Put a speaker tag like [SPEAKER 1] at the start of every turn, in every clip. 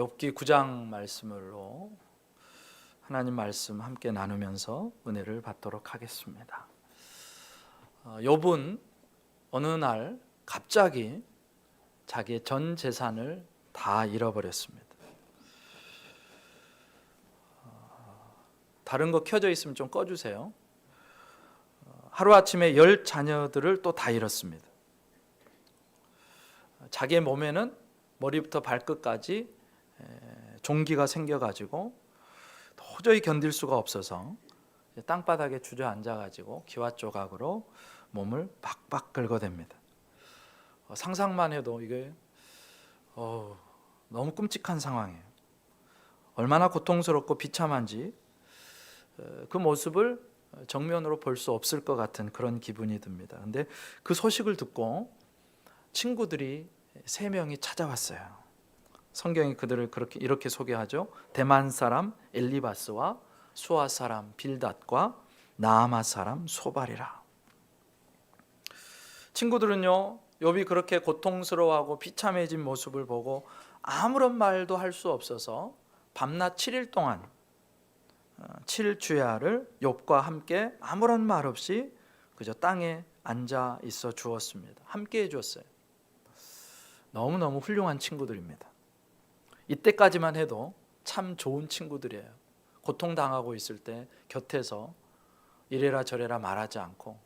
[SPEAKER 1] 욥기 9장 말씀으로 하나님 말씀 함께 나누면서 은혜를 받도록 하겠습니다. 욥은 어느 날 갑자기 자기의 전 재산을 다 잃어버렸습니다. 다른 거 켜져 있으면 좀 꺼주세요. 하루아침에 10 자녀들을 또 다 잃었습니다. 자기의 몸에는 머리부터 발끝까지 종기가 생겨가지고 도저히 견딜 수가 없어서 땅바닥에 주저앉아가지고 기와 조각으로 몸을 박박 긁어댑니다. 상상만 해도 이게 너무 끔찍한 상황이에요. 얼마나 고통스럽고 비참한지 그 모습을 정면으로 볼 수 없을 것 같은 그런 기분이 듭니다. 근데 그 소식을 듣고 친구들이 3명이 찾아왔어요. 성경이 그들을 이렇게 소개하죠. 대만 사람 엘리바스와 수아 사람 빌닷과 나아마 사람 소발이라. 친구들은요, 욥이 그렇게 고통스러워하고 비참해진 모습을 보고 아무런 말도 할 수 없어서 밤낮 7일 동안 7주야를 욥과 함께 아무런 말 없이 그저 땅에 앉아 있어 주었습니다. 함께 해주었어요. 너무너무 훌륭한 친구들입니다. 이때까지만 해도 참 좋은 친구들이에요. 고통당하고 있을 때 곁에서 이래라 저래라 말하지 않고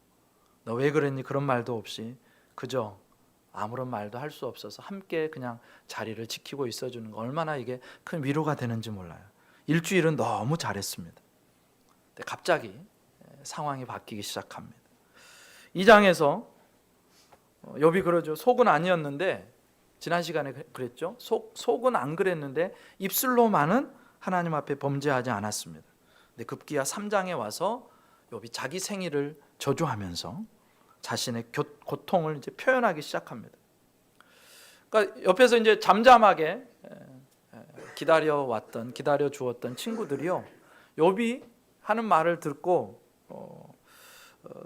[SPEAKER 1] 너 왜 그랬니 그런 말도 없이 그저 아무런 말도 할 수 없어서 함께 그냥 자리를 지키고 있어주는 거 얼마나 이게 큰 위로가 되는지 몰라요. 일주일은 너무 잘했습니다. 근데 갑자기 상황이 바뀌기 시작합니다. 2장에서 욥이 그러죠. 속은 아니었는데 지난 시간에 그랬죠. 속은 안 그랬는데 입술로만은 하나님 앞에 범죄하지 않았습니다. 근데 급기야 3장에 와서 욥이 자기 생일을 저주하면서 자신의 고통을 이제 표현하기 시작합니다. 그러니까 옆에서 이제 잠잠하게 기다려 주었던 친구들이요, 욥이 하는 말을 듣고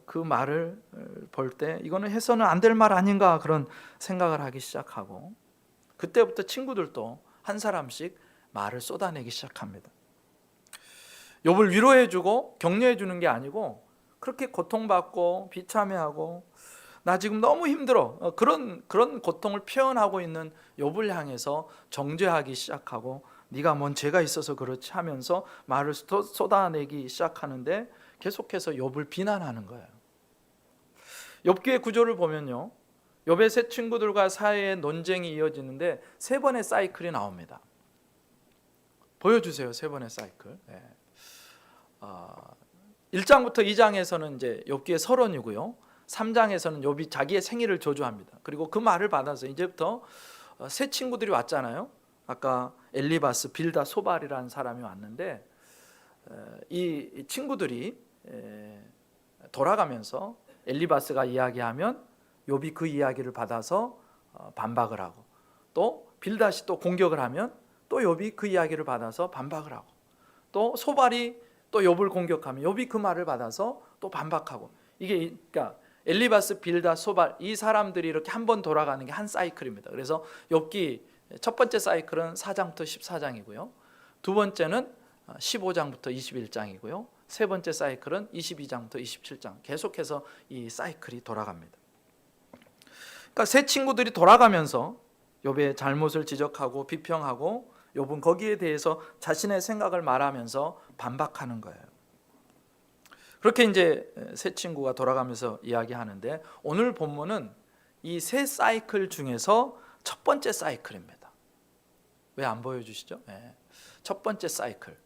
[SPEAKER 1] 그 말을 볼 때 이거는 해서는 안 될 말 아닌가 그런 생각을 하기 시작하고, 그때부터 친구들도 한 사람씩 말을 쏟아내기 시작합니다. 욥을 위로해주고 격려해주는 게 아니고 그렇게 고통받고 비참해하고 나 지금 너무 힘들어 그런 고통을 표현하고 있는 욥을 향해서 정죄하기 시작하고 네가 뭔 죄가 있어서 그렇지 하면서 말을 쏟아내기 시작하는데 계속해서 욥을 비난하는 거예요. 욥기의 구조를 보면요, 욥의 세 친구들과 사이의 논쟁이 이어지는데 3번의 사이클이 나옵니다. 보여주세요. 3번의 사이클. 1장부터 2장에서는 이제 욥기의 서론이고요, 3장에서는 욥이 자기의 생일을 저주합니다. 그리고 그 말을 받아서 이제부터 세 친구들이 왔잖아요. 아까 엘리바스, 빌다, 소발이라는 사람이 왔는데 이 친구들이 돌아가면서 엘리바스가 이야기하면 욥이 그 이야기를 받아서 반박을 하고, 또 빌닷이 또 공격을 하면 또 욥이 그 이야기를 받아서 반박을 하고, 또 소발이 또 욥을 공격하면 욥이 그 말을 받아서 또 반박하고, 이게 그러니까 엘리바스, 빌닷, 소발 이 사람들이 이렇게 한 번 돌아가는 게 한 사이클입니다. 그래서 욥기 첫 번째 사이클은 4장부터 14장이고요. 두 번째는 15장부터 21장이고요. 세 번째 사이클은 22장부터 27장. 계속해서 이 사이클이 돌아갑니다. 그러니까 세 친구들이 돌아가면서 욥의 잘못을 지적하고 비평하고 욥은 거기에 대해서 자신의 생각을 말하면서 반박하는 거예요. 그렇게 이제 세 친구가 돌아가면서 이야기하는데 오늘 본문은 이 세 사이클 중에서 첫 번째 사이클입니다. 왜 안 보여주시죠? 첫 번째 사이클.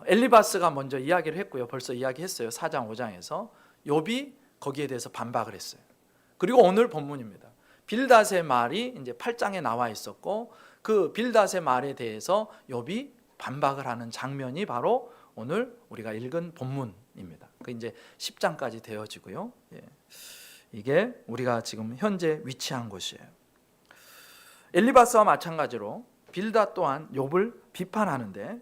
[SPEAKER 1] 엘리바스가 먼저 이야기를 했고요. 벌써 이야기했어요. 4장 5장에서 욥이 거기에 대해서 반박을 했어요. 그리고 오늘 본문입니다. 빌닷의 말이 이제 8장에 나와 있었고 그 빌닷의 말에 대해서 욥이 반박을 하는 장면이 바로 오늘 우리가 읽은 본문입니다. 그 이제 10장까지 되어지고요. 이게 우리가 지금 현재 위치한 곳이에요. 엘리바스와 마찬가지로 빌닷 또한 욥을 비판하는데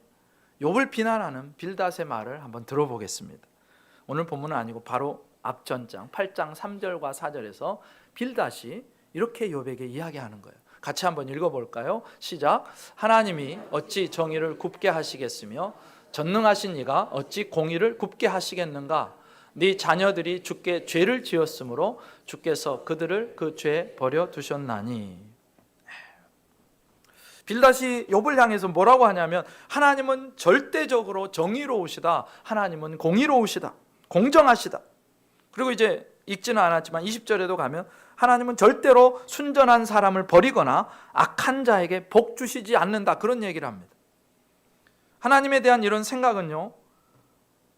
[SPEAKER 1] 욥을 비난하는 빌닷의 말을 한번 들어보겠습니다. 오늘 본문은 아니고 바로 앞전장 8장 3절과 4절에서 빌닷이 이렇게 욥에게 이야기하는 거예요. 같이 한번 읽어볼까요? 시작. 하나님이 어찌 정의를 굽게 하시겠으며 전능하신 이가 어찌 공의를 굽게 하시겠는가? 네 자녀들이 주께 죄를 지었으므로 주께서 그들을 그 죄에 버려두셨나니. 빌닷이 욥을 향해서 뭐라고 하냐면 하나님은 절대적으로 정의로우시다. 하나님은 공의로우시다. 공정하시다. 그리고 이제 읽지는 않았지만 20절에도 가면 하나님은 절대로 순전한 사람을 버리거나 악한 자에게 복 주시지 않는다. 그런 얘기를 합니다. 하나님에 대한 이런 생각은요,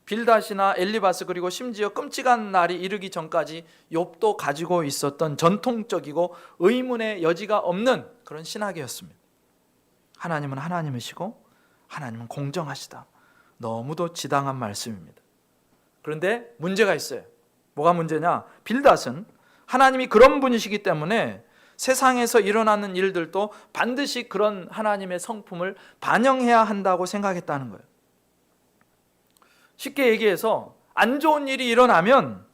[SPEAKER 1] 빌닷이나 엘리바스 그리고 심지어 끔찍한 날이 이르기 전까지 욥도 가지고 있었던 전통적이고 의문의 여지가 없는 그런 신학이었습니다. 하나님은 하나님이시고 하나님은 공정하시다. 너무도 지당한 말씀입니다. 그런데 문제가 있어요. 뭐가 문제냐? 빌닷은 하나님이 그런 분이시기 때문에 세상에서 일어나는 일들도 반드시 그런 하나님의 성품을 반영해야 한다고 생각했다는 거예요. 쉽게 얘기해서 안 좋은 일이 일어나면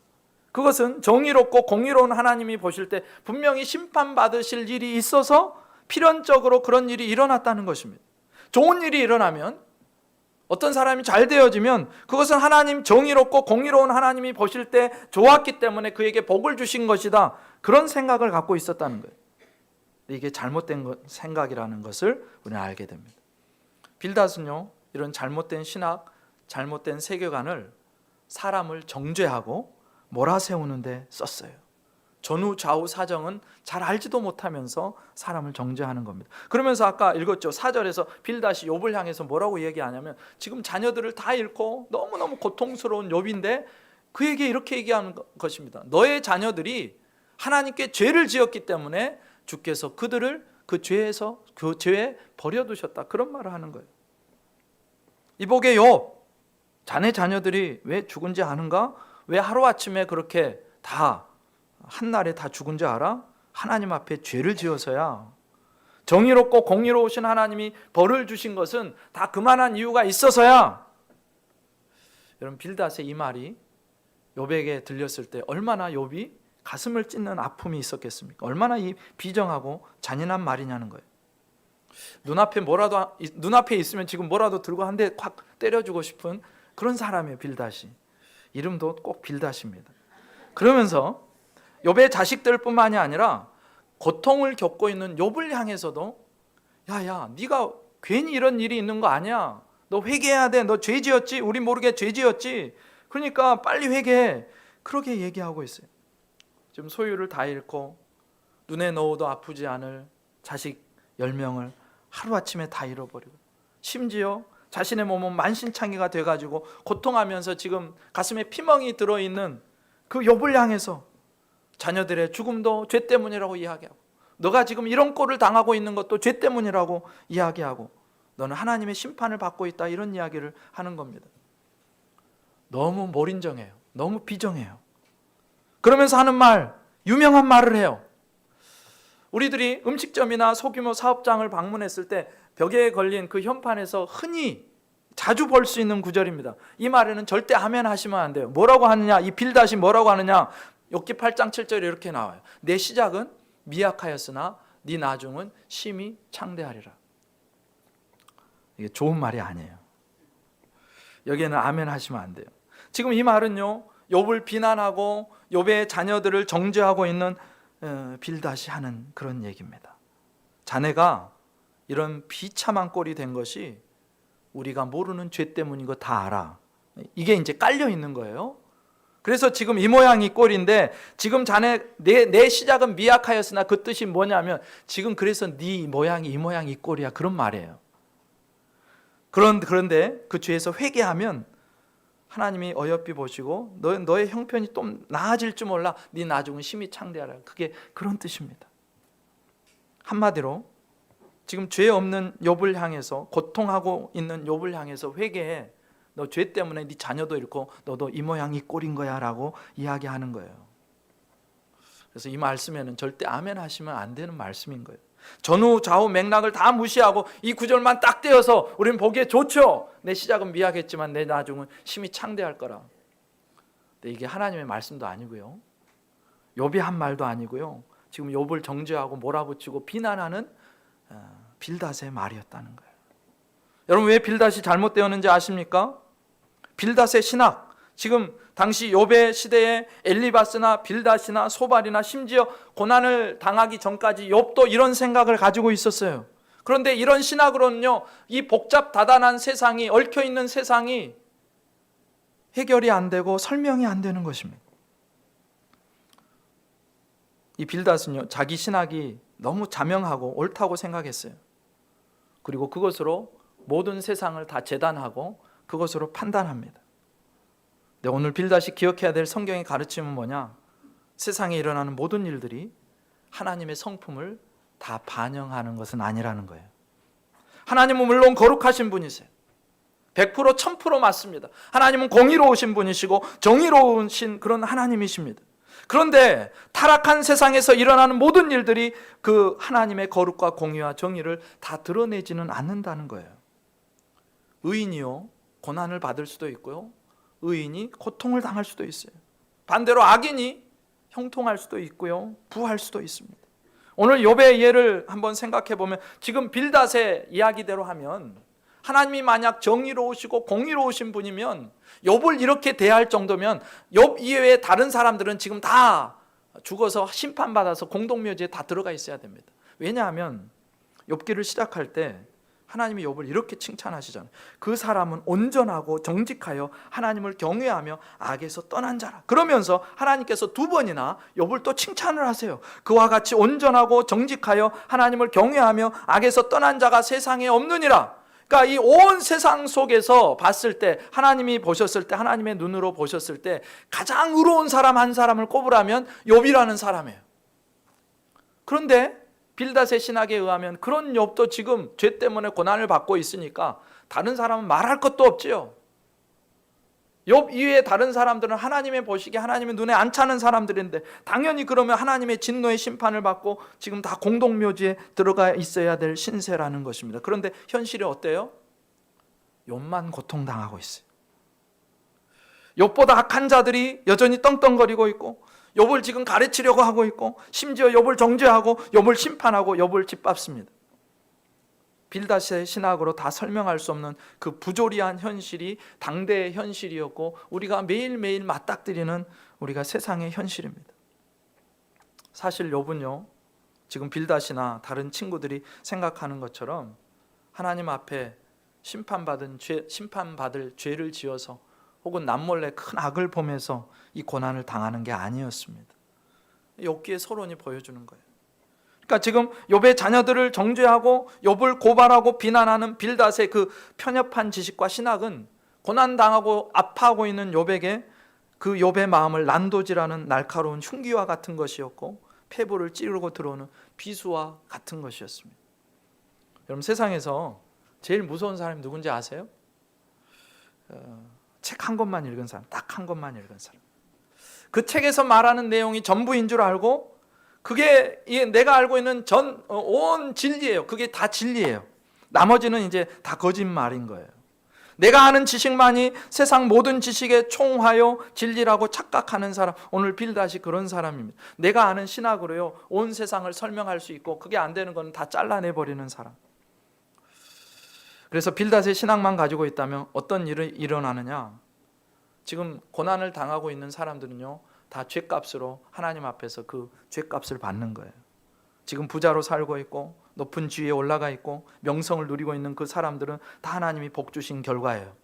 [SPEAKER 1] 그것은 정의롭고 공의로운 하나님이 보실 때 분명히 심판받으실 일이 있어서 필연적으로 그런 일이 일어났다는 것입니다. 좋은 일이 일어나면, 어떤 사람이 잘 되어지면 그것은 하나님, 정의롭고 공의로운 하나님이 보실 때 좋았기 때문에 그에게 복을 주신 것이다. 그런 생각을 갖고 있었다는 거예요. 이게 잘못된 생각이라는 것을 우리는 알게 됩니다. 빌닷은요, 이런 잘못된 신학, 잘못된 세계관을 사람을 정죄하고 몰아세우는 데 썼어요. 전후 좌우 사정은 잘 알지도 못하면서 사람을 정죄하는 겁니다. 그러면서 아까 읽었죠. 4절에서 빌닷이 욥을 향해서 뭐라고 얘기하냐면 지금 자녀들을 다 잃고 너무너무 고통스러운 욥인데 그에게 이렇게 얘기하는 것입니다. 너의 자녀들이 하나님께 죄를 지었기 때문에 주께서 그들을 그 죄에 버려두셨다. 그런 말을 하는 거예요. 이복의 욥, 자네 자녀들이 왜 죽은지 아는가? 왜 하루아침에 그렇게 다 한날에 다 죽은지 알아? 하나님 앞에 죄를 지어서야. 정의롭고 공의로우신 하나님이 벌을 주신 것은 다 그만한 이유가 있어서야. 여러분, 빌닷의 이 말이 욥에게 들렸을 때 얼마나 욥이 가슴을 찢는 아픔이 있었겠습니까? 얼마나 이 비정하고 잔인한 말이냐는 거예요. 눈앞에 있으면 지금 뭐라도 들고 한 대 콱 때려주고 싶은 그런 사람이에요, 빌닷이. 이름도 꼭 빌닷입니다. 그러면서 욥의 자식들뿐만이 아니라 고통을 겪고 있는 욥을 향해서도 야야, 네가 괜히 이런 일이 있는 거 아니야. 너 회개해야 돼. 너 죄 지었지. 우리 모르게 죄 지었지. 그러니까 빨리 회개해. 그렇게 얘기하고 있어요. 지금 소유를 다 잃고 눈에 넣어도 아프지 않을 자식 10명을 하루아침에 다 잃어버리고, 심지어 자신의 몸은 만신창이가 돼가지고 고통하면서 지금 가슴에 피멍이 들어있는 그 욥을 향해서 자녀들의 죽음도 죄 때문이라고 이야기하고, 너가 지금 이런 꼴을 당하고 있는 것도 죄 때문이라고 이야기하고, 너는 하나님의 심판을 받고 있다, 이런 이야기를 하는 겁니다. 너무 몰인정해요. 너무 비정해요. 그러면서 하는 말, 유명한 말을 해요. 우리들이 음식점이나 소규모 사업장을 방문했을 때 벽에 걸린 그 현판에서 흔히 자주 볼 수 있는 구절입니다. 이 말에는 절대 아멘 하시면 안 돼요. 뭐라고 하느냐, 이 빌닷이 뭐라고 하느냐, 욥기 8장 7절에 이렇게 나와요. 내 시작은 미약하였으나 네 나중은 심히 창대하리라. 이게 좋은 말이 아니에요. 여기에는 아멘 하시면 안 돼요. 지금 이 말은요, 욥을 비난하고 욥의 자녀들을 정죄하고 있는 빌닷이 하는 그런 얘기입니다. 자네가 이런 비참한 꼴이 된 것이 우리가 모르는 죄 때문인 거 다 알아. 이게 이제 깔려 있는 거예요. 그래서 지금 이 모양 이 꼴인데, 지금 자네 내 시작은 미약하였으나 그 뜻이 뭐냐면 지금 그래서 네 모양이 이 모양 이 꼴이야, 그런 말이에요. 그런데 그 죄에서 회개하면 하나님이 어여삐 보시고 너의 형편이 좀 나아질 줄 몰라. 네 나중은 심히 창대하라. 그게 그런 뜻입니다. 한마디로 지금 죄 없는 욥을 향해서, 고통하고 있는 욥을 향해서 회개해. 너 죄 때문에 네 자녀도 잃고 너도 이 모양 이 꼴인 거야 라고 이야기하는 거예요. 그래서 이 말씀에는 절대 아멘 하시면 안 되는 말씀인 거예요. 전후 좌우 맥락을 다 무시하고 이 구절만 딱 떼어서 우리는 보기에 좋죠. 내 시작은 미약했지만 내 나중은 심히 창대할 거라. 근데 이게 하나님의 말씀도 아니고요, 욥이 한 말도 아니고요, 지금 욥을 정죄하고 몰아붙이고 비난하는 빌닷의 말이었다는 거예요. 여러분, 왜 빌닷이 잘못되었는지 아십니까? 빌닷의 신학, 지금 당시 욥의 시대에 엘리바스나 빌닷이나 소발이나 심지어 고난을 당하기 전까지 욥도 이런 생각을 가지고 있었어요. 그런데 이런 신학으로는요, 이 복잡다단한 세상이, 얽혀있는 세상이 해결이 안 되고 설명이 안 되는 것입니다. 이 빌닷은요, 자기 신학이 너무 자명하고 옳다고 생각했어요. 그리고 그것으로 모든 세상을 다 재단하고 그것으로 판단합니다. 근데 오늘 빌닷이 기억해야 될 성경의 가르침은 뭐냐? 세상에 일어나는 모든 일들이 하나님의 성품을 다 반영하는 것은 아니라는 거예요. 하나님은 물론 거룩하신 분이세요. 100% 1000% 맞습니다. 하나님은 공의로우신 분이시고 정의로우신 그런 하나님이십니다. 그런데 타락한 세상에서 일어나는 모든 일들이 그 하나님의 거룩과 공의와 정의를 다 드러내지는 않는다는 거예요. 의인이요, 고난을 받을 수도 있고요, 의인이 고통을 당할 수도 있어요. 반대로 악인이 형통할 수도 있고요, 부할 수도 있습니다. 오늘 욥의 예를 한번 생각해 보면, 지금 빌닷의 이야기대로 하면 하나님이 만약 정의로우시고 공의로우신 분이면 욥을 이렇게 대할 정도면 욥 이외의 다른 사람들은 지금 다 죽어서 심판받아서 공동묘지에 다 들어가 있어야 됩니다. 왜냐하면 욥기를 시작할 때 하나님이 욥을 이렇게 칭찬하시잖아요. 그 사람은 온전하고 정직하여 하나님을 경외하며 악에서 떠난 자라. 그러면서 하나님께서 두 번이나 욥을 또 칭찬을 하세요. 그와 같이 온전하고 정직하여 하나님을 경외하며 악에서 떠난 자가 세상에 없느니라. 그러니까 이 온 세상 속에서 봤을 때, 하나님이 보셨을 때, 하나님의 눈으로 보셨을 때 가장 의로운 사람 한 사람을 꼽으라면 욥이라는 사람이에요. 그런데 빌닷의 신학에 의하면 그런 욥도 지금 죄 때문에 고난을 받고 있으니까 다른 사람은 말할 것도 없지요. 욥 이외의 다른 사람들은 하나님의 보시기에 하나님의 눈에 안 차는 사람들인데 당연히 그러면 하나님의 진노의 심판을 받고 지금 다 공동묘지에 들어가 있어야 될 신세라는 것입니다. 그런데 현실이 어때요? 욥만 고통당하고 있어요. 욥보다 악한 자들이 여전히 떵떵거리고 있고, 욥을 지금 가르치려고 하고 있고, 심지어 욥을 정죄하고 욥을 심판하고 욥을 짓밟습니다. 빌닷의 신학으로 다 설명할 수 없는 그 부조리한 현실이 당대의 현실이었고, 우리가 매일매일 맞닥뜨리는 우리가 세상의 현실입니다. 사실 욥은요, 지금 빌닷이나 다른 친구들이 생각하는 것처럼 하나님 앞에 심판받을 죄를 지어서 혹은 남몰래 큰 악을 범해서 이 고난을 당하는 게 아니었습니다. 욥기의 서론이 보여주는 거예요. 그러니까 지금 욥의 자녀들을 정죄하고 욥을 고발하고 비난하는 빌닷의 그 편협한 지식과 신학은 고난당하고 아파하고 있는 욥에게 그 욥의 마음을 난도질하는 날카로운 흉기와 같은 것이었고, 폐부를 찌르고 들어오는 비수와 같은 것이었습니다. 여러분, 세상에서 제일 무서운 사람이 누군지 아세요? 책 한 권만 읽은 사람, 딱 한 권만 읽은 사람. 그 책에서 말하는 내용이 전부인 줄 알고 그게 내가 알고 있는 온 진리예요. 그게 다 진리예요. 나머지는 이제 다 거짓말인 거예요. 내가 아는 지식만이 세상 모든 지식에 총하여 진리라고 착각하는 사람, 오늘 빌닷이 그런 사람입니다. 내가 아는 신학으로요, 온 세상을 설명할 수 있고 그게 안 되는 건 다 잘라내버리는 사람. 그래서 빌닷의 신학만 가지고 있다면 어떤 일이 일어나느냐? 지금 고난을 당하고 있는 사람들은요, 다 죄값으로 하나님 앞에서 그 죄값을 받는 거예요. 지금 부자로 살고 있고 높은 지위에 올라가 있고 명성을 누리고 있는 그 사람들은 다 하나님이 복 주신 결과예요.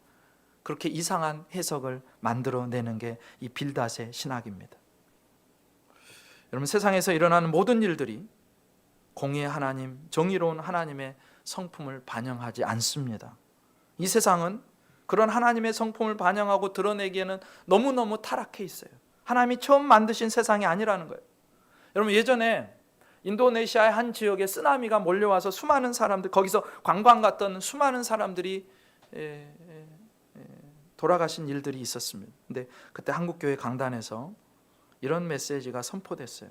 [SPEAKER 1] 그렇게 이상한 해석을 만들어내는 게 이 빌닷의 신학입니다. 여러분, 세상에서 일어나는 모든 일들이 공의의 하나님, 정의로운 하나님의 성품을 반영하지 않습니다. 이 세상은 그런 하나님의 성품을 반영하고 드러내기에는 너무너무 타락해 있어요. 하나님이 처음 만드신 세상이 아니라는 거예요. 여러분, 예전에 인도네시아의 한 지역에 쓰나미가 몰려와서 수많은 사람들, 거기서 관광 갔던 수많은 사람들이 돌아가신 일들이 있었습니다. 근데 그때 한국교회 강단에서 이런 메시지가 선포됐어요.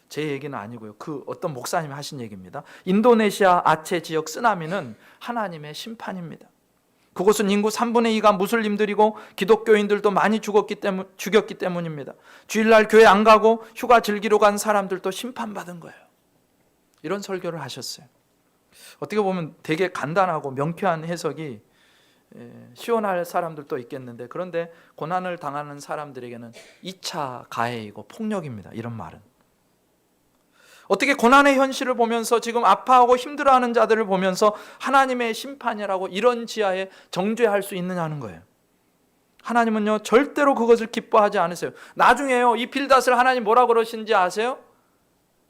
[SPEAKER 1] 제 얘기는 아니고요, 그 어떤 목사님이 하신 얘기입니다. 인도네시아 아체 지역 쓰나미는 하나님의 심판입니다. 그곳은 인구 3분의 2가 무슬림들이고 기독교인들도 많이 죽였기 때문입니다. 주일날 교회 안 가고 휴가 즐기러 간 사람들도 심판받은 거예요. 이런 설교를 하셨어요. 어떻게 보면 되게 간단하고 명쾌한 해석이 시원할 사람들도 있겠는데, 그런데 고난을 당하는 사람들에게는 2차 가해이고 폭력입니다. 이런 말은 어떻게 고난의 현실을 보면서 지금 아파하고 힘들어하는 자들을 보면서 하나님의 심판이라고 이런 지하에 정죄할 수 있느냐는 거예요. 하나님은요 절대로 그것을 기뻐하지 않으세요. 나중에요 이 빌닷을 하나님 뭐라 그러신지 아세요?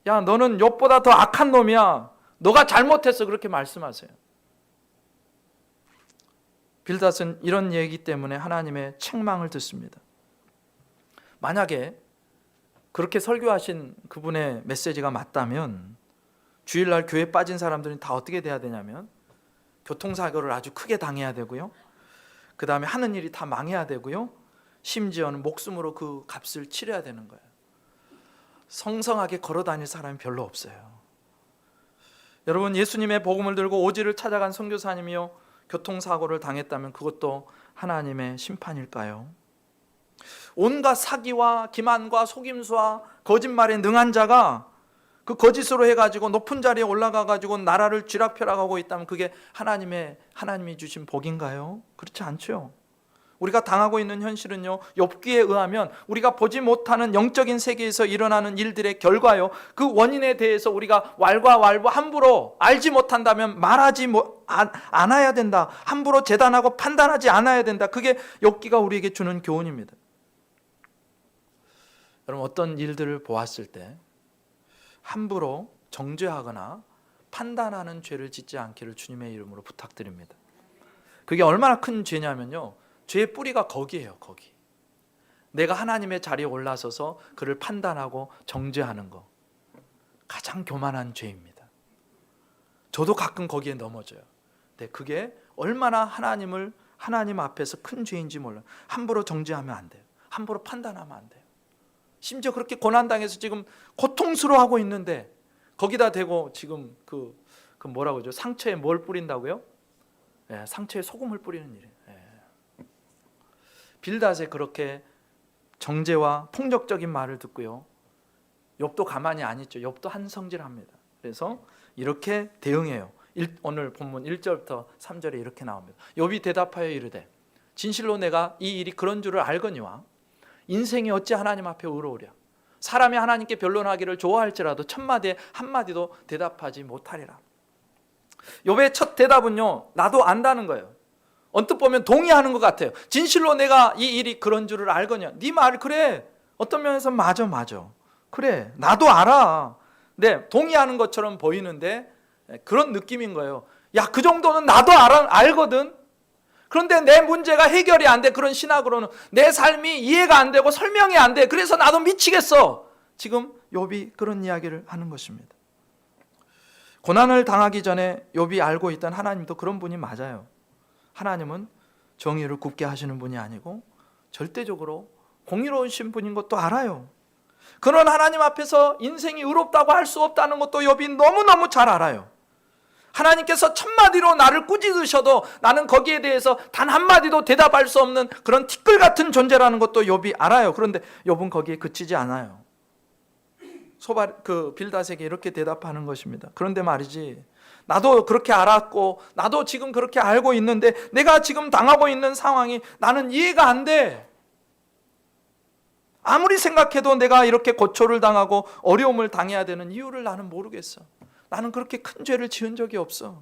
[SPEAKER 1] 야, 너는 욥보다 더 악한 놈이야, 너가 잘못했어, 그렇게 말씀하세요. 빌닷은 이런 얘기 때문에 하나님의 책망을 듣습니다. 만약에 그렇게 설교하신 그분의 메시지가 맞다면 주일날 교회 빠진 사람들은 다 어떻게 돼야 되냐면 교통사고를 아주 크게 당해야 되고요, 그 다음에 하는 일이 다 망해야 되고요, 심지어는 목숨으로 그 값을 치러야 되는 거예요. 성성하게 걸어다닐 사람이 별로 없어요. 여러분, 예수님의 복음을 들고 오지를 찾아간 선교사님이요 교통사고를 당했다면 그것도 하나님의 심판일까요? 온갖 사기와 기만과 속임수와 거짓말에 능한 자가 그 거짓으로 해가지고 높은 자리에 올라가가지고 나라를 쥐락펴락하고 있다면 그게 하나님이 주신 복인가요? 그렇지 않죠. 우리가 당하고 있는 현실은요 욥기에 의하면 우리가 보지 못하는 영적인 세계에서 일어나는 일들의 결과요, 그 원인에 대해서 우리가 왈가왈부 함부로 알지 못한다면 말하지 않아야 된다, 함부로 재단하고 판단하지 않아야 된다. 그게 욥기가 우리에게 주는 교훈입니다. 여러분, 어떤 일들을 보았을 때 함부로 정죄하거나 판단하는 죄를 짓지 않기를 주님의 이름으로 부탁드립니다. 그게 얼마나 큰 죄냐면요, 죄의 뿌리가 거기에요. 거기. 내가 하나님의 자리에 올라서서 그를 판단하고 정죄하는 거, 가장 교만한 죄입니다. 저도 가끔 거기에 넘어져요. 근데 그게 얼마나 하나님 앞에서 큰 죄인지 몰라요. 함부로 정죄하면 안 돼요. 함부로 판단하면 안 돼요. 심지어 그렇게 고난당해서 지금 고통스러워하고 있는데 거기다 대고 지금 그 뭐라고 하죠? 상처에 뭘 뿌린다고요? 상처에 소금을 뿌리는 일이에요. 빌닷의 그렇게 정죄와 폭력적인 말을 듣고요, 욥도 가만히 안 있죠. 욥도 한성질합니다. 그래서 이렇게 대응해요. 오늘 본문 1절부터 3절에 이렇게 나옵니다. 욥이 대답하여 이르되 진실로 내가 이 일이 그런 줄을 알거니와 인생이 어찌 하나님 앞에 의로우랴. 사람이 하나님께 변론하기를 좋아할지라도 첫마디에 한마디도 대답하지 못하리라. 욥의 첫 대답은요 나도 안다는 거예요. 언뜻 보면 동의하는 것 같아요. 진실로 내가 이 일이 그런 줄을 알거냐. 네 말 그래. 어떤 면에서 맞아. 그래, 나도 알아. 네, 동의하는 것처럼 보이는데 그런 느낌인 거예요. 야, 그 정도는 나도 알거든. 그런데 내 문제가 해결이 안 돼. 그런 신학으로는 내 삶이 이해가 안 되고 설명이 안 돼. 그래서 나도 미치겠어. 지금 욥이 그런 이야기를 하는 것입니다. 고난을 당하기 전에 욥이 알고 있던 하나님도 그런 분이 맞아요. 하나님은 정의를 굽게 하시는 분이 아니고 절대적으로 공의로우신 분인 것도 알아요. 그런 하나님 앞에서 인생이 의롭다고 할 수 없다는 것도 욥이 너무너무 잘 알아요. 하나님께서 첫마디로 나를 꾸짖으셔도 나는 거기에 대해서 단 한마디도 대답할 수 없는 그런 티끌 같은 존재라는 것도 욥이 알아요. 그런데 욥은 거기에 그치지 않아요. 빌닷에게 이렇게 대답하는 것입니다. 그런데 말이지, 나도 그렇게 알았고 나도 지금 그렇게 알고 있는데 내가 지금 당하고 있는 상황이 나는 이해가 안 돼. 아무리 생각해도 내가 이렇게 고초를 당하고 어려움을 당해야 되는 이유를 나는 모르겠어. 나는 그렇게 큰 죄를 지은 적이 없어.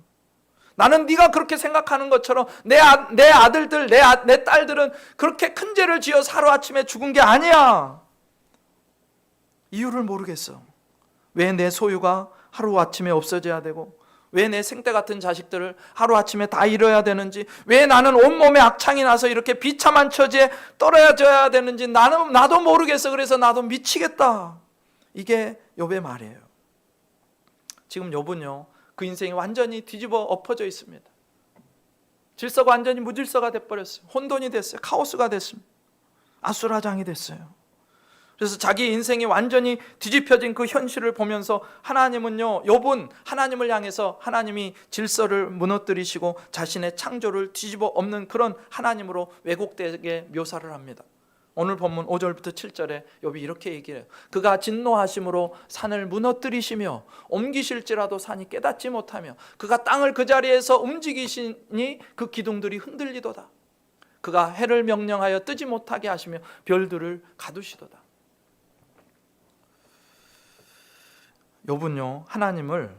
[SPEAKER 1] 나는 네가 그렇게 생각하는 것처럼 내 아들들, 내 딸들은 그렇게 큰 죄를 지어서 하루아침에 죽은 게 아니야. 이유를 모르겠어. 왜 내 소유가 하루아침에 없어져야 되고, 왜 내 생떼 같은 자식들을 하루아침에 다 잃어야 되는지, 왜 나는 온몸에 악창이 나서 이렇게 비참한 처지에 떨어져야 되는지 나도 모르겠어. 그래서 나도 미치겠다. 이게 욥의 말이에요. 지금 욥은요 그 인생이 완전히 뒤집어 엎어져 있습니다. 질서가 완전히 무질서가 돼버렸어요. 혼돈이 됐어요. 카오스가 됐습니다. 아수라장이 됐어요. 그래서 자기 인생이 완전히 뒤집혀진 그 현실을 보면서 하나님은요, 욥은 하나님을 향해서 하나님이 질서를 무너뜨리시고 자신의 창조를 뒤집어 엎는 그런 하나님으로 왜곡되게 묘사를 합니다. 오늘 본문 5절부터 7절에 욥이 이렇게 얘기해요. 그가 진노하심으로 산을 무너뜨리시며 옮기실지라도 산이 깨닫지 못하며 그가 땅을 그 자리에서 움직이시니 그 기둥들이 흔들리도다. 그가 해를 명령하여 뜨지 못하게 하시며 별들을 가두시도다. 욥은요, 하나님을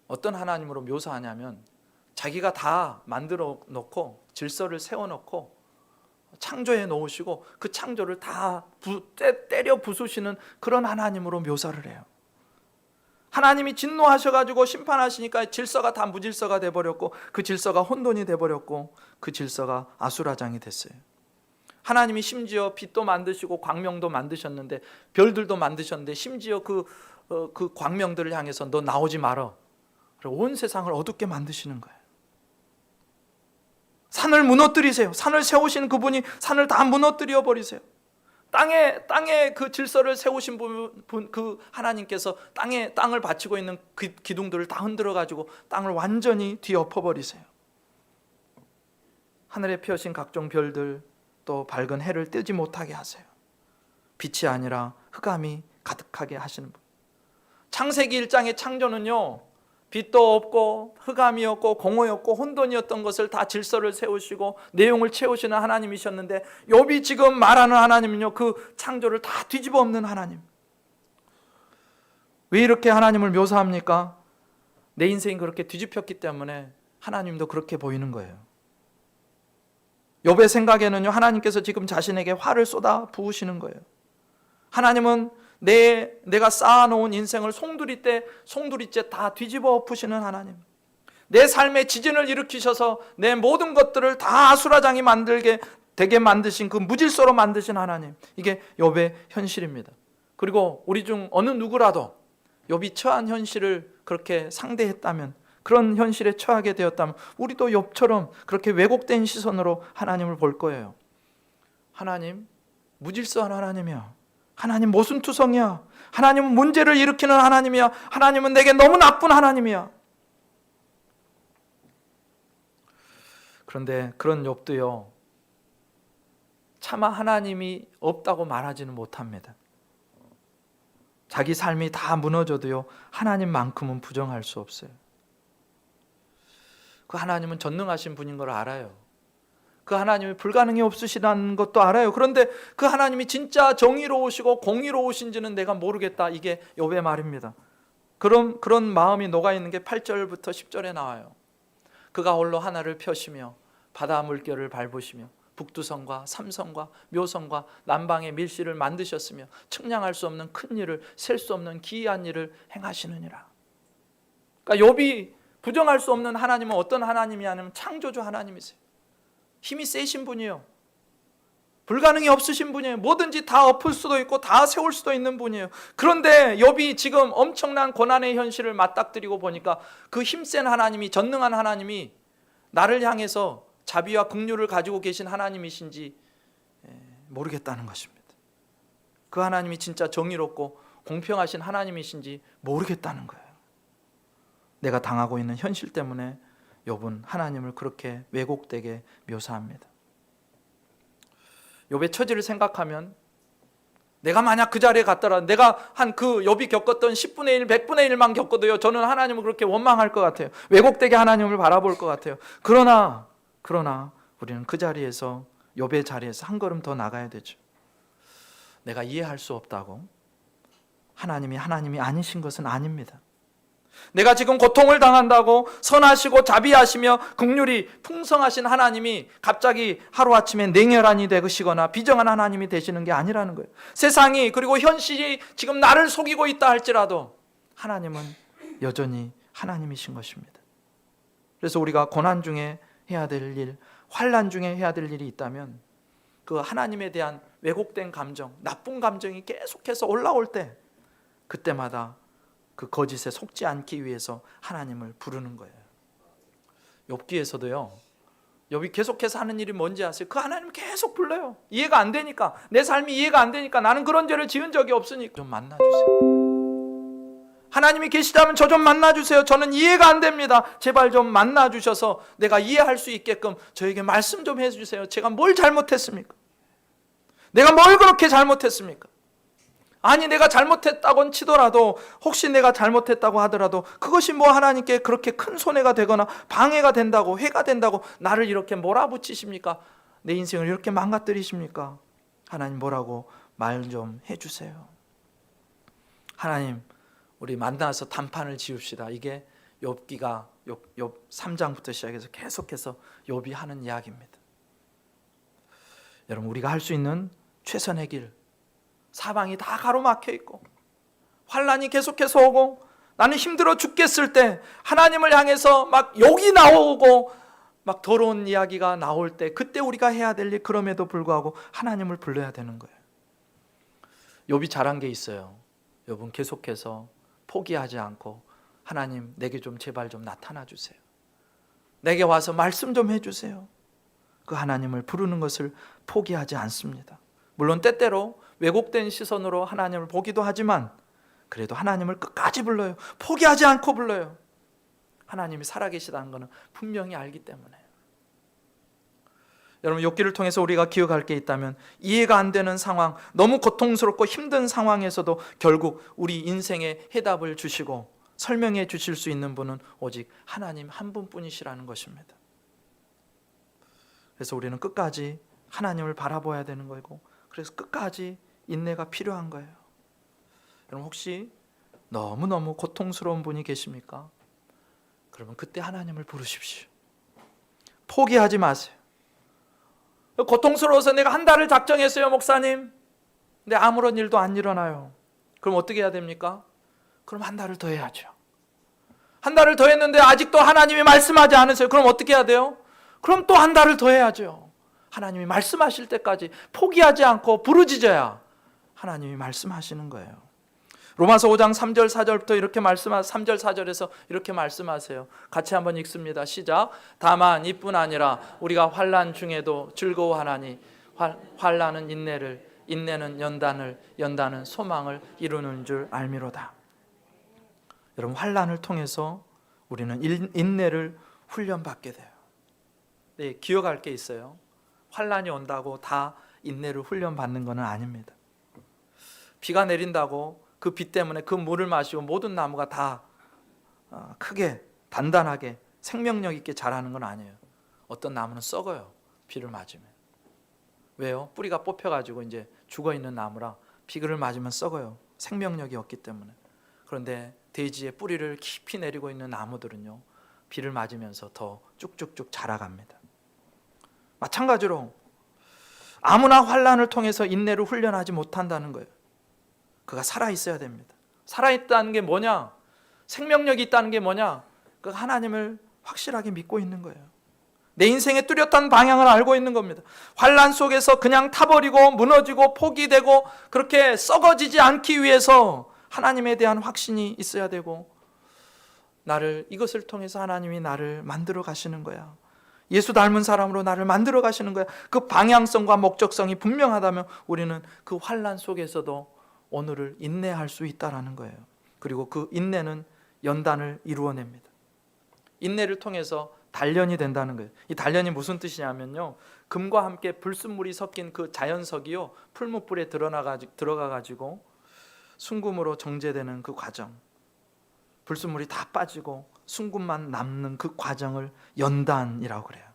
[SPEAKER 1] 어떤 하나님으로 묘사하냐면 자기가 다 만들어 놓고 질서를 세워 놓고 창조해 놓으시고 그 창조를 다 때려 부수시는 그런 하나님으로 묘사를 해요. 하나님이 진노하셔가지고 심판하시니까 질서가 다 무질서가 돼버렸고 그 질서가 혼돈이 돼버렸고 그 질서가 아수라장이 됐어요. 하나님이 심지어 빛도 만드시고 광명도 만드셨는데 별들도 만드셨는데 심지어 그 광명들을 향해서 너 나오지 말어. 온 세상을 어둡게 만드시는 거예요. 산을 무너뜨리세요. 산을 세우신 그분이 산을 다 무너뜨려 버리세요. 땅에 그 질서를 세우신 분, 그 하나님께서 땅을 바치고 있는 그 기둥들을 다 흔들어 가지고 땅을 완전히 뒤엎어 버리세요. 하늘에 피어신 각종 별들, 또 밝은 해를 뜨지 못하게 하세요. 빛이 아니라 흑암이 가득하게 하시는 분. 창세기 1장의 창조는요, 빛도 없고 흑암이었고 공허였고 혼돈이었던 것을 다 질서를 세우시고 내용을 채우시는 하나님이셨는데 욥이 지금 말하는 하나님은요, 그 창조를 다 뒤집어 엎는 하나님. 왜 이렇게 하나님을 묘사합니까? 내 인생이 그렇게 뒤집혔기 때문에 하나님도 그렇게 보이는 거예요. 욥의 생각에는요, 하나님께서 지금 자신에게 화를 쏟아 부으시는 거예요. 하나님은 내가 쌓아놓은 인생을 송두리째 다 뒤집어 엎으시는 하나님. 내 삶에 지진을 일으키셔서 내 모든 것들을 다 아수라장이 되게 만드신 그 무질서로 만드신 하나님. 이게 욥의 현실입니다. 그리고 우리 중 어느 누구라도 욥이 처한 현실을 그렇게 상대했다면, 그런 현실에 처하게 되었다면 우리도 욥처럼 그렇게 왜곡된 시선으로 하나님을 볼 거예요. 하나님, 무질서한 하나님이야. 하나님 모순투성이야. 하나님은 문제를 일으키는 하나님이야. 하나님은 내게 너무 나쁜 하나님이야. 그런데 그런 욥도요, 차마 하나님이 없다고 말하지는 못합니다. 자기 삶이 다 무너져도요, 하나님만큼은 부정할 수 없어요. 그 하나님은 전능하신 분인 걸 알아요. 그 하나님이 불가능이 없으시다는 것도 알아요. 그런데 그 하나님이 진짜 정의로우시고 공의로우신지는 내가 모르겠다. 이게 욥의 말입니다. 그런 마음이 녹아있는 게 8절부터 10절에 나와요. 그가 홀로 하늘을 펴시며 바다 물결을 밟으시며 북두성과 삼성과 묘성과 남방의 밀실을 만드셨으며 측량할 수 없는 큰 일을, 셀 수 없는 기이한 일을 행하시느니라. 그러니까 욥이 부정할 수 없는 하나님은 어떤 하나님이냐면 창조주 하나님이세요. 힘이 세신 분이에요. 불가능이 없으신 분이에요. 뭐든지 다 엎을 수도 있고 다 세울 수도 있는 분이에요. 그런데 욥이 지금 엄청난 고난의 현실을 맞닥뜨리고 보니까 그 힘센 하나님이, 전능한 하나님이 나를 향해서 자비와 긍휼을 가지고 계신 하나님이신지 모르겠다는 것입니다. 그 하나님이 진짜 정의롭고 공평하신 하나님이신지 모르겠다는 거예요. 내가 당하고 있는 현실 때문에 욥은 하나님을 그렇게 왜곡되게 묘사합니다. 욥의 처지를 생각하면 내가 만약 그 자리에 갔더라, 내가 한 그 욥이 겪었던 10분의 1, 100분의 1만 겪어도요, 저는 하나님을 그렇게 원망할 것 같아요. 왜곡되게 하나님을 바라볼 것 같아요. 그러나 우리는 그 자리에서, 욥의 자리에서 한 걸음 더 나가야 되죠. 내가 이해할 수 없다고 하나님이 아니신 것은 아닙니다. 내가 지금 고통을 당한다고 선하시고 자비하시며 긍휼이 풍성하신 하나님이 갑자기 하루아침에 냉혈한이 되시거나 비정한 하나님이 되시는 게 아니라는 거예요. 세상이, 그리고 현실이 지금 나를 속이고 있다 할지라도 하나님은 여전히 하나님이신 것입니다. 그래서 우리가 고난 중에 해야 될 일, 환난 중에 해야 될 일이 있다면 그 하나님에 대한 왜곡된 감정, 나쁜 감정이 계속해서 올라올 때, 그때마다 그 거짓에 속지 않기 위해서 하나님을 부르는 거예요. 욥기에서도요, 욥이 계속해서 하는 일이 뭔지 아세요? 그 하나님을 계속 불러요. 이해가 안 되니까, 내 삶이 이해가 안 되니까, 나는 그런 죄를 지은 적이 없으니까 좀 만나주세요. 하나님이 계시다면 저 좀 만나주세요. 저는 이해가 안 됩니다. 제발 좀 만나주셔서 내가 이해할 수 있게끔 저에게 말씀 좀 해주세요. 제가 뭘 잘못했습니까? 내가 뭘 그렇게 잘못했습니까? 아니, 내가 잘못했다곤 치더라도, 혹시 내가 잘못했다고 하더라도 그것이 뭐 하나님께 그렇게 큰 손해가 되거나 방해가 된다고, 해가 된다고 나를 이렇게 몰아붙이십니까? 내 인생을 이렇게 망가뜨리십니까? 하나님, 뭐라고 말 좀 해주세요. 하나님, 우리 만나서 단판을 지읍시다. 이게 욥기가 욥 3장부터 시작해서 계속해서 욥이 하는 이야기입니다. 여러분, 우리가 할 수 있는 최선의 길, 사방이 다 가로막혀 있고 환난이 계속해서 오고 나는 힘들어 죽겠을 때 하나님을 향해서 막 욕이 나오고 막 더러운 이야기가 나올 때, 그때 우리가 해야 될 일, 그럼에도 불구하고 하나님을 불러야 되는 거예요. 욥이 잘한 게 있어요. 욥은 계속해서 포기하지 않고, 하나님, 내게 좀 제발 좀 나타나 주세요. 내게 와서 말씀 좀 해주세요. 그 하나님을 부르는 것을 포기하지 않습니다. 물론 때때로 왜곡된 시선으로 하나님을 보기도 하지만 그래도 하나님을 끝까지 불러요. 포기하지 않고 불러요. 하나님이 살아계시다는 것은 분명히 알기 때문에. 여러분, 욥기를 통해서 우리가 기억할 게 있다면, 이해가 안 되는 상황, 너무 고통스럽고 힘든 상황에서도 결국 우리 인생의 해답을 주시고 설명해 주실 수 있는 분은 오직 하나님 한 분뿐이시라는 것입니다. 그래서 우리는 끝까지 하나님을 바라봐야 되는 거고, 그래서 끝까지 인내가 필요한 거예요. 여러분, 혹시 너무너무 고통스러운 분이 계십니까? 그러면 그때 하나님을 부르십시오. 포기하지 마세요. 고통스러워서 내가 한 달을 작정했어요, 목사님. 근데 아무런 일도 안 일어나요. 그럼 어떻게 해야 됩니까? 그럼 한 달을 더 해야죠. 한 달을 더 했는데 아직도 하나님이 말씀하지 않으세요. 그럼 어떻게 해야 돼요? 그럼 또 한 달을 더 해야죠. 하나님이 말씀하실 때까지 포기하지 않고 부르짖어야 하나님이 말씀하시는 거예요. 로마서 5장 3절 4절부터 이렇게 3절 4절에서 이렇게 말씀하세요. 같이 한번 읽습니다. 시작. 다만 이뿐 아니라 우리가 환난 중에도 즐거워하나니 환난은 인내를, 인내는 연단을, 연단은 소망을 이루는 줄 알미로다. 여러분, 환난을 통해서 우리는 인내를 훈련받게 돼요. 네, 기억할 게 있어요. 환난이 온다고 다 인내를 훈련받는 것은 아닙니다. 비가 내린다고 그 비 때문에 그 물을 마시고 모든 나무가 다 크게 단단하게 생명력 있게 자라는 건 아니에요. 어떤 나무는 썩어요, 비를 맞으면. 왜요? 뿌리가 뽑혀가지고 이제 죽어있는 나무라 비를 맞으면 썩어요. 생명력이 없기 때문에. 그런데 대지에 뿌리를 깊이 내리고 있는 나무들은요, 비를 맞으면서 더 쭉쭉쭉 자라갑니다. 마찬가지로 아무나 환난을 통해서 인내를 훈련하지 못한다는 거예요. 그가 살아있어야 됩니다. 살아있다는 게 뭐냐? 생명력이 있다는 게 뭐냐? 그 하나님을 확실하게 믿고 있는 거예요. 내 인생의 뚜렷한 방향을 알고 있는 겁니다. 환난 속에서 그냥 타버리고 무너지고 포기되고 그렇게 썩어지지 않기 위해서 하나님에 대한 확신이 있어야 되고, 이것을 통해서 하나님이 나를 만들어 가시는 거야. 예수 닮은 사람으로 나를 만들어 가시는 거야. 그 방향성과 목적성이 분명하다면 우리는 그 환난 속에서도 오늘을 인내할 수 있다라는 거예요. 그리고 그 인내는 연단을 이루어냅니다. 인내를 통해서 단련이 된다는 거예요. 이 단련이 무슨 뜻이냐면요, 금과 함께 불순물이 섞인 그 자연석이요, 풀무불에 들어가가지고 순금으로 정제되는 그 과정, 불순물이 다 빠지고 순금만 남는 그 과정을 연단이라고 그래요.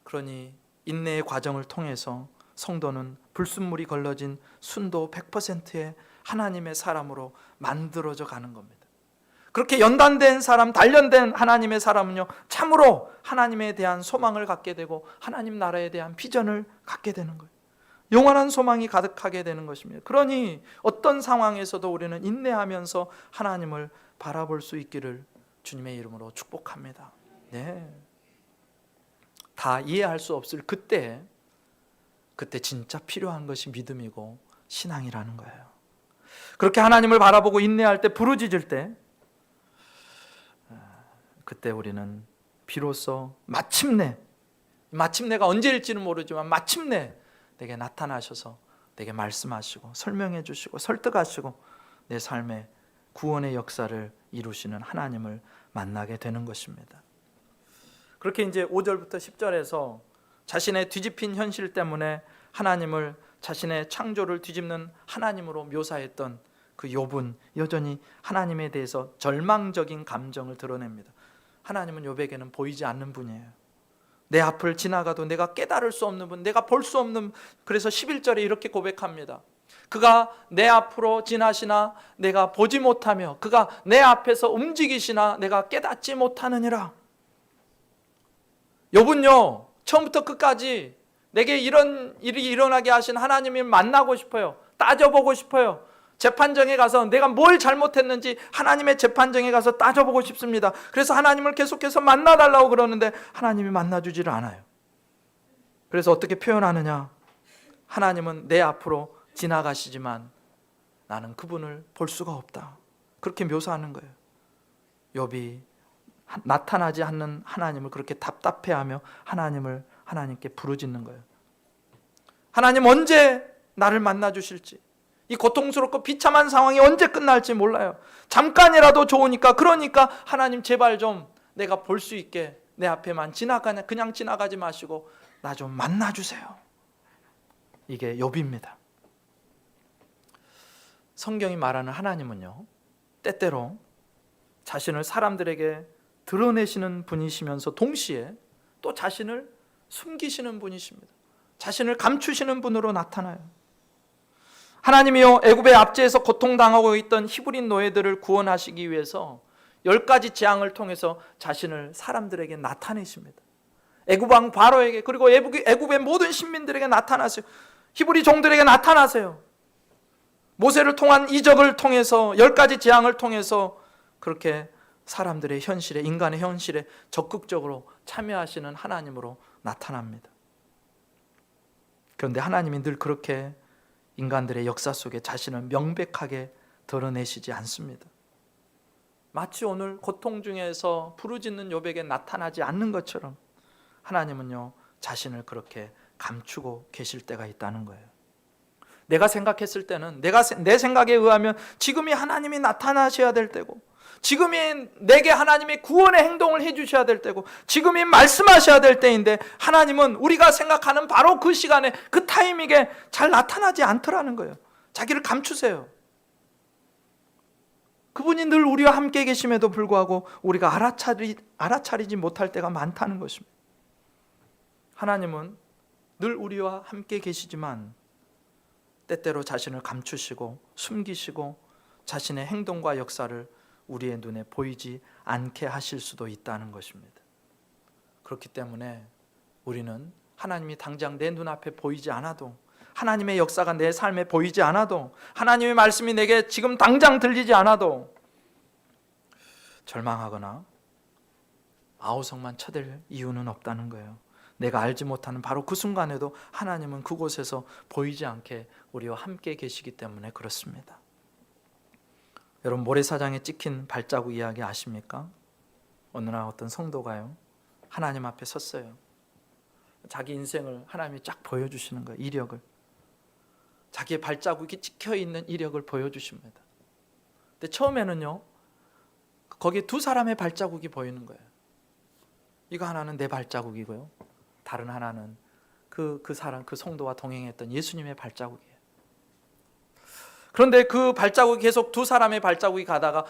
[SPEAKER 1] 그러니 인내의 과정을 통해서 성도는 불순물이 걸러진 순도 100%의 하나님의 사람으로 만들어져 가는 겁니다. 그렇게 연단된 사람, 단련된 하나님의 사람은요, 참으로 하나님에 대한 소망을 갖게 되고 하나님 나라에 대한 비전을 갖게 되는 거예요. 영원한 소망이 가득하게 되는 것입니다. 그러니 어떤 상황에서도 우리는 인내하면서 하나님을 바라볼 수 있기를 주님의 이름으로 축복합니다. 네. 다 이해할 수 없을 그때 진짜 필요한 것이 믿음이고 신앙이라는 거예요. 그렇게 하나님을 바라보고 인내할 때, 부르짖을 때, 그때 우리는 비로소 마침내 마침내가 언제일지는 모르지만 마침내 내게 나타나셔서 내게 말씀하시고 설명해 주시고 설득하시고 내 삶의 구원의 역사를 이루시는 하나님을 만나게 되는 것입니다. 그렇게 이제 5절부터 10절에서 자신의 뒤집힌 현실 때문에 하나님을 자신의 창조를 뒤집는 하나님으로 묘사했던 그 욥은 여전히 하나님에 대해서 절망적인 감정을 드러냅니다. 하나님은 욥에게는 보이지 않는 분이에요. 내 앞을 지나가도 내가 깨달을 수 없는 분, 내가 볼 수 없는, 그래서 11절에 이렇게 고백합니다. 그가 내 앞으로 지나시나 내가 보지 못하며 그가 내 앞에서 움직이시나 내가 깨닫지 못하느니라. 욥은요, 처음부터 끝까지 내게 이런 일이 일어나게 하신 하나님을 만나고 싶어요. 따져보고 싶어요. 재판정에 가서 내가 뭘 잘못했는지 하나님의 재판정에 가서 따져보고 싶습니다. 그래서 하나님을 계속해서 만나달라고 그러는데 하나님이 만나주지를 않아요. 그래서 어떻게 표현하느냐? 하나님은 내 앞으로 지나가시지만 나는 그분을 볼 수가 없다. 그렇게 묘사하는 거예요. 욥이 나타나지 않는 하나님을 그렇게 답답해하며 하나님께 부르짖는 거예요. 하나님 언제 나를 만나주실지, 이 고통스럽고 비참한 상황이 언제 끝날지 몰라요. 잠깐이라도 좋으니까, 그러니까 하나님 제발 좀 내가 볼 수 있게 내 앞에만 그냥 지나가지 마시고 나 좀 만나주세요. 이게 욥입니다. 성경이 말하는 하나님은요, 때때로 자신을 사람들에게 드러내시는 분이시면서 동시에 또 자신을 숨기시는 분이십니다. 자신을 감추시는 분으로 나타나요. 하나님이요, 애굽의 압제에서 고통당하고 있던 히브리 노예들을 구원하시기 위해서 10가지 재앙을 통해서 자신을 사람들에게 나타내십니다. 애굽 왕 바로에게, 그리고 애굽의 모든 신민들에게 나타나세요. 히브리 종들에게 나타나세요. 모세를 통한 이적을 통해서 10가지 재앙을 통해서 그렇게 사람들의 현실에, 인간의 현실에 적극적으로 참여하시는 하나님으로 나타납니다. 그런데 하나님이 늘 그렇게 인간들의 역사 속에 자신을 명백하게 드러내시지 않습니다. 마치 오늘 고통 중에서 부르짖는 욥에게 나타나지 않는 것처럼 하나님은요, 자신을 그렇게 감추고 계실 때가 있다는 거예요. 내가 생각했을 때는, 내 생각에 의하면 지금이 하나님이 나타나셔야 될 때고, 지금이 내게 하나님의 구원의 행동을 해주셔야 될 때고, 지금이 말씀하셔야 될 때인데 하나님은 우리가 생각하는 바로 그 시간에, 그 타이밍에 잘 나타나지 않더라는 거예요. 자기를 감추세요. 그분이 늘 우리와 함께 계심에도 불구하고 우리가 알아차리지 못할 때가 많다는 것입니다. 하나님은 늘 우리와 함께 계시지만 때때로 자신을 감추시고 숨기시고 자신의 행동과 역사를 우리의 눈에 보이지 않게 하실 수도 있다는 것입니다. 그렇기 때문에 우리는 하나님이 당장 내 눈앞에 보이지 않아도, 하나님의 역사가 내 삶에 보이지 않아도, 하나님의 말씀이 내게 지금 당장 들리지 않아도 절망하거나 아우성만 쳐댈 이유는 없다는 거예요. 내가 알지 못하는 바로 그 순간에도 하나님은 그곳에서 보이지 않게 우리와 함께 계시기 때문에 그렇습니다. 여러분, 모래사장에 찍힌 발자국 이야기 아십니까? 어느 날 어떤 성도가요, 하나님 앞에 섰어요. 자기 인생을 하나님이 쫙 보여주시는 거예요. 이력을, 자기의 발자국이 찍혀있는 이력을 보여주십니다. 근데 처음에는요, 거기에 두 사람의 발자국이 보이는 거예요. 이거 하나는 내 발자국이고요, 다른 하나는 그 성도와 동행했던 예수님의 발자국이에요. 그런데 그 발자국이 계속 두 사람의 발자국이 가다가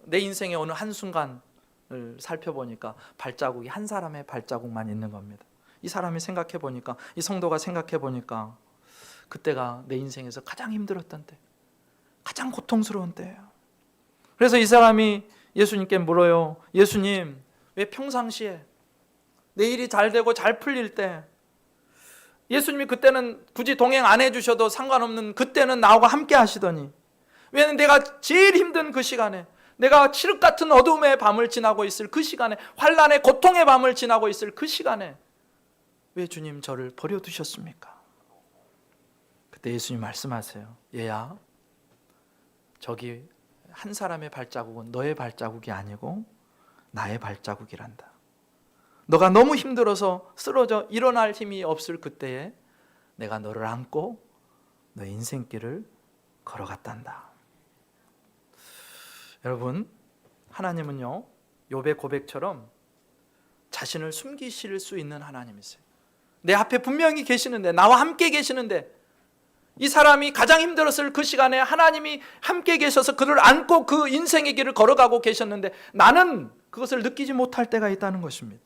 [SPEAKER 1] 내 인생의 어느 한순간을 살펴보니까 발자국이 한 사람의 발자국만 있는 겁니다. 이 사람이 생각해 보니까, 이 성도가 생각해 보니까 그때가 내 인생에서 가장 힘들었던 때, 가장 고통스러운 때예요. 그래서 이 사람이 예수님께 물어요. 예수님, 왜 평상시에 내 일이 잘 되고 잘 풀릴 때 예수님이 그때는 굳이 동행 안 해주셔도 상관없는 그때는 나하고 함께 하시더니, 왜 내가 제일 힘든 그 시간에, 내가 칠흑 같은 어둠의 밤을 지나고 있을 그 시간에, 환난의 고통의 밤을 지나고 있을 그 시간에 왜 주님 저를 버려두셨습니까? 그때 예수님 말씀하세요. 얘야, 저기 한 사람의 발자국은 너의 발자국이 아니고 나의 발자국이란다. 너가 너무 힘들어서 쓰러져 일어날 힘이 없을 그때에 내가 너를 안고 너의 인생길을 걸어갔단다. 여러분, 하나님은요, 욥의 고백처럼 자신을 숨기실 수 있는 하나님이세요. 내 앞에 분명히 계시는데, 나와 함께 계시는데, 이 사람이 가장 힘들었을 그 시간에 하나님이 함께 계셔서 그를 안고 그 인생의 길을 걸어가고 계셨는데 나는 그것을 느끼지 못할 때가 있다는 것입니다.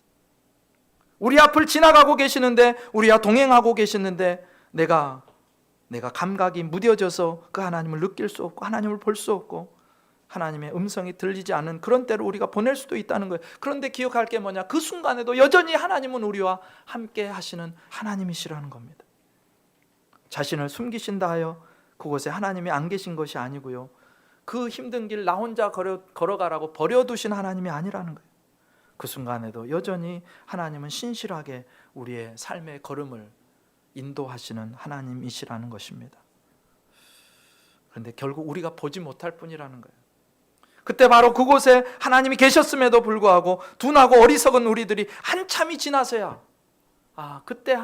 [SPEAKER 1] 우리 앞을 지나가고 계시는데, 우리와 동행하고 계시는데 내가 감각이 무뎌져서 그 하나님을 느낄 수 없고 하나님을 볼 수 없고 하나님의 음성이 들리지 않는 그런 때를 우리가 보낼 수도 있다는 거예요. 그런데 기억할 게 뭐냐? 그 순간에도 여전히 하나님은 우리와 함께 하시는 하나님이시라는 겁니다. 자신을 숨기신다 하여 그곳에 하나님이 안 계신 것이 아니고요, 그 힘든 길 나 혼자 걸어가라고 버려두신 하나님이 아니라는 거예요. 그 순간에도 여전히 하나님은 신실하게 우리의 삶의 걸음을 인도하시는 하나님이시라는 것입니다. 그런데 결국 우리가 보지 못할 뿐이라는 거예요. 그때 바로 그곳에 하나님이 계셨음에도 불구하고 둔하고 어리석은 우리들이 한참이 지나서야, 그때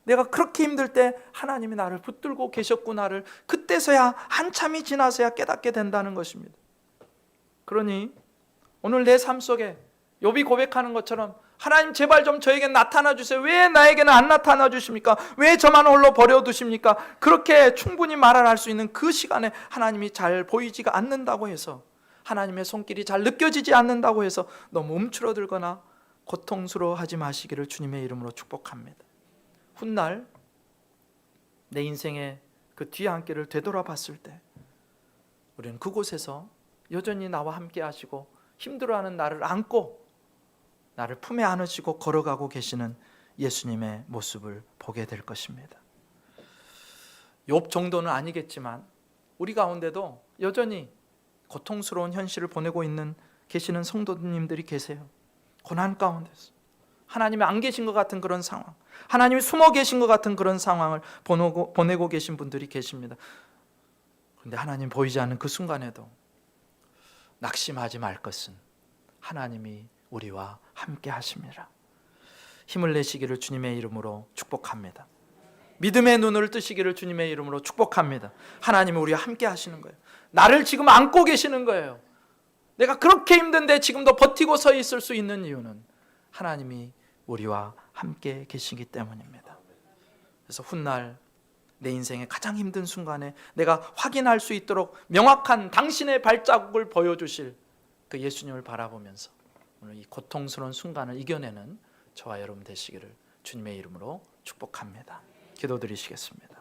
[SPEAKER 1] 내가 그렇게 힘들 때 하나님이 나를 붙들고 계셨구나를 그때서야, 한참이 지나서야 깨닫게 된다는 것입니다. 그러니 오늘 내 삶 속에 욥이 고백하는 것처럼 하나님 제발 좀 저에게 나타나 주세요. 왜 나에게는 안 나타나 주십니까? 왜 저만 홀로 버려두십니까? 그렇게 충분히 말을 할 수 있는 그 시간에 하나님이 잘 보이지가 않는다고 해서, 하나님의 손길이 잘 느껴지지 않는다고 해서 너무 움츠러들거나 고통스러워하지 마시기를 주님의 이름으로 축복합니다. 훗날 내 인생의 그 뒤안길을 되돌아봤을 때 우리는 그곳에서 여전히 나와 함께 하시고 힘들어하는 나를 안고 나를 품에 안으시고 걸어가고 계시는 예수님의 모습을 보게 될 것입니다. 욥 정도는 아니겠지만 우리 가운데도 여전히 고통스러운 현실을 보내고 계시는 성도님들이 계세요. 고난 가운데서 하나님이 안 계신 것 같은 그런 상황, 하나님이 숨어 계신 것 같은 그런 상황을 보내고 계신 분들이 계십니다. 그런데 하나님 보이지 않는 그 순간에도 낙심하지 말 것은 하나님이 우리와 함께 하십니다. 힘을 내시기를 주님의 이름으로 축복합니다. 믿음의 눈을 뜨시기를 주님의 이름으로 축복합니다. 하나님이 우리와 함께 하시는 거예요. 나를 지금 안고 계시는 거예요. 내가 그렇게 힘든데 지금도 버티고 서 있을 수 있는 이유는 하나님이 우리와 함께 계시기 때문입니다. 그래서 훗날 내 인생의 가장 힘든 순간에 내가 확인할 수 있도록 명확한 당신의 발자국을 보여주실 그 예수님을 바라보면서 오늘 이 고통스러운 순간을 이겨내는 저와 여러분 되시기를 주님의 이름으로 축복합니다. 기도드리시겠습니다.